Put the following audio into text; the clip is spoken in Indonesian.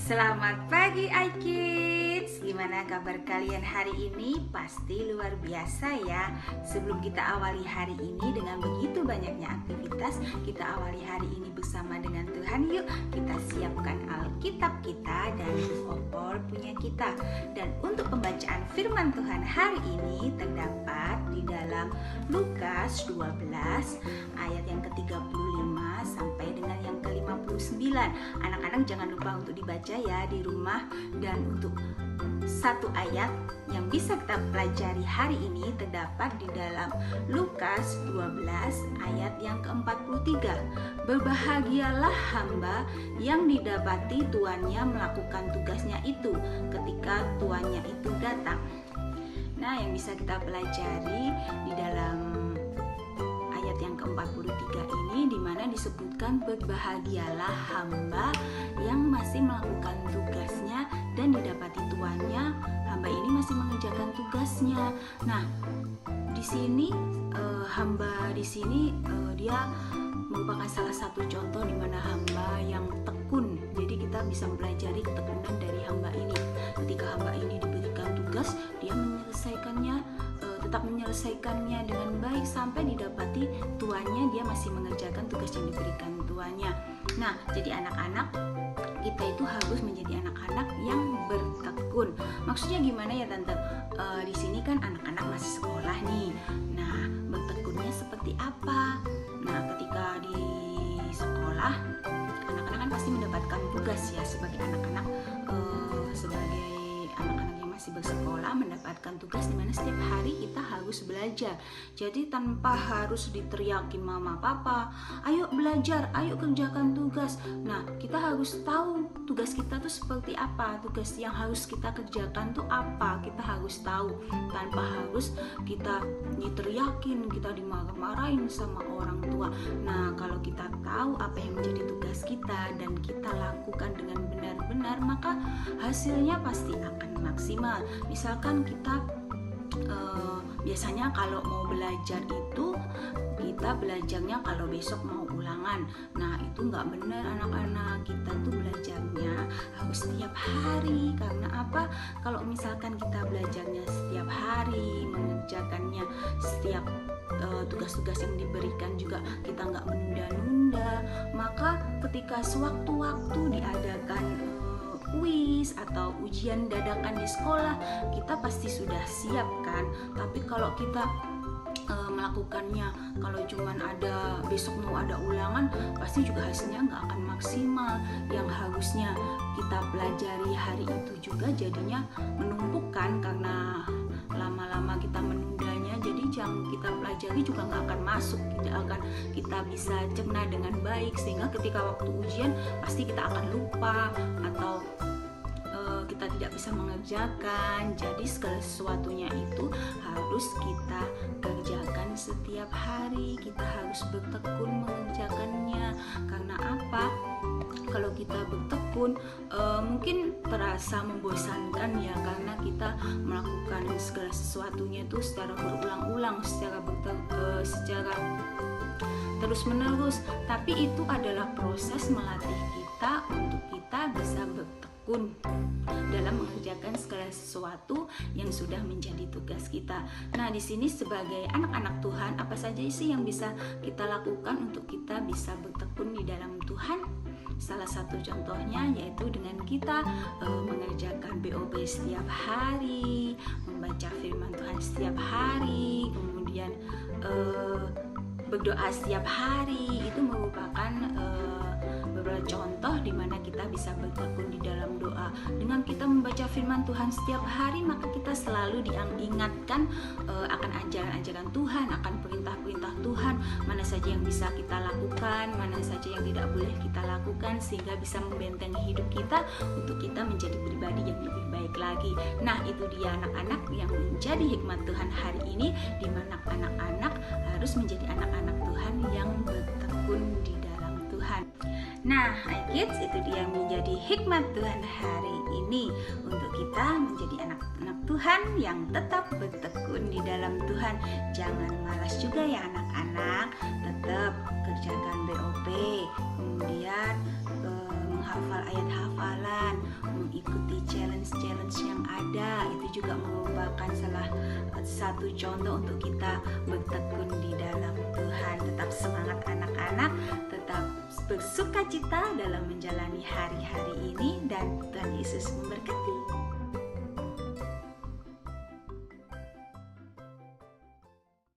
Selamat pagi iKids. Gimana kabar kalian hari ini? Pasti luar biasa ya. Sebelum kita awali hari ini dengan begitu banyaknya aktivitas, kita awali hari ini bersama dengan Tuhan. Yuk kita siapkan Alkitab kita dan opor punya kita. Dan untuk pembacaan firman Tuhan hari ini terdapat di dalam Lukas 12 ayat yang ke-35 sampai dengan yang ke-59. Anak-anak jangan lupa untuk dibaca ya di rumah. Dan untuk satu ayat yang bisa kita pelajari hari ini terdapat di dalam Lukas 12 ayat yang ke-43. Berbahagialah hamba yang didapati tuannya melakukan tugasnya itu ketika tuannya itu datang. Nah, yang bisa kita pelajari di dalam ayat yang ke-43 ini di mana disebutkan berbahagialah hamba yang masih melakukan tugasnya dan didapati tuannya, hamba ini masih mengerjakan tugasnya. Nah, di sini hamba di sini dia merupakan salah satu contoh di mana hamba yang tekun. Jadi kita bisa mempelajari ketekunan dari hamba ini. Ketika hamba ini diberikan tugas, dia tetap menyelesaikannya dengan baik sampai didapati tuannya dia masih mengerjakan tugas yang diberikan tuannya. Nah, jadi anak-anak kita itu harus menjadi anak-anak yang bertekun. Maksudnya gimana ya Tante? Di sini kan anak-anak masih sekolah nih. Nah, bertekunnya seperti apa? Nah, ketika di sekolah, anak-anak kan pasti mendapatkan tugas ya sebagai anak-anak yang masih bersekolah mendapatkan tugas di mana setiap hari kita harus belajar. Jadi tanpa harus diteriakin mama papa, ayo belajar, ayo kerjakan tugas. Nah, kita harus tahu tugas kita tuh seperti apa, tugas yang harus kita kerjakan tuh apa. Kita harus tahu tanpa harus kita diteriakin, kita dimarah-marahin sama orang tua. Nah, kalau kita tahu apa yang menjadi tugas kita dan kita lakukan dengan benar-benar, maka hasilnya pasti akan maksimal. Misalkan kita biasanya kalau mau belajar itu kita belajarnya kalau besok mau ulangan. Nah, itu nggak benar anak-anak. Kita tuh belajarnya harus setiap hari. Karena apa? Kalau misalkan kita belajarnya setiap hari, mengerjakannya setiap tugas-tugas yang diberikan juga kita nggak menunda-nunda, maka ketika sewaktu-waktu diadakan kuis atau ujian dadakan di sekolah, kita pasti sudah siap kan. Tapi kalau kita melakukannya kalau cuman ada besok mau ada ulangan, pasti juga hasilnya nggak akan maksimal. Yang harusnya kita pelajari hari itu juga jadinya menumpukkan karena lama-lama kita menundanya. Jadi yang kita pelajari juga nggak akan masuk, tidak akan kita bisa cerna dengan baik, sehingga ketika waktu ujian pasti kita akan lupa atau kita tidak bisa mengerjakan. Jadi segala sesuatunya itu harus kita kerjakan setiap hari. Kita harus bertekun mengerjakannya. Karena apa? Kalau kita bertekun mungkin terasa membosankan ya, karena kita melakukan segala sesuatunya itu secara berulang-ulang, secara terus-menerus. Tapi itu adalah proses melatih kita untuk kita bisa bertekun dalam mengerjakan segala sesuatu yang sudah menjadi tugas kita. Nah, di sini sebagai anak-anak Tuhan, apa saja sih yang bisa kita lakukan untuk kita bisa bertekun di dalam Tuhan? Salah satu contohnya yaitu dengan kita mengerjakan BOB setiap hari, membaca firman Tuhan setiap hari, kemudian berdoa setiap hari. Itu merupakan beberapa contoh di mana kita bisa bertekun di dalam doa. Dengan kita membaca firman Tuhan setiap hari, maka kita selalu diingatkan akan ajaran-ajaran Tuhan, akan perintah-perintah Tuhan, mana saja yang bisa kita lakukan, mana saja yang tidak boleh kita lakukan, sehingga bisa membentengi hidup kita untuk kita menjadi pribadi yang lebih baik lagi. Nah, itu dia anak-anak yang menjadi hikmat Tuhan hari ini, di mana anak-anak harus menjadi anak-anak Tuhan yang bertekun di dalam Tuhan. Nah, iKids, itu dia menjadi hikmat Tuhan hari ini untuk kita menjadi anak-anak Tuhan yang tetap bertekun di dalam Tuhan. Jangan malas juga ya anak-anak, tetap kerjakan BOP, kemudian menghafal ayat hafalan, mengikuti challenge-challenge yang ada. Itu juga merupakan salah satu contoh untuk kita bertekun di dalam Tuhan. Tetap semangat anak-anak, tetap bersukacita dalam menjalani hari-hari ini, dan Tuhan Yesus memberkati.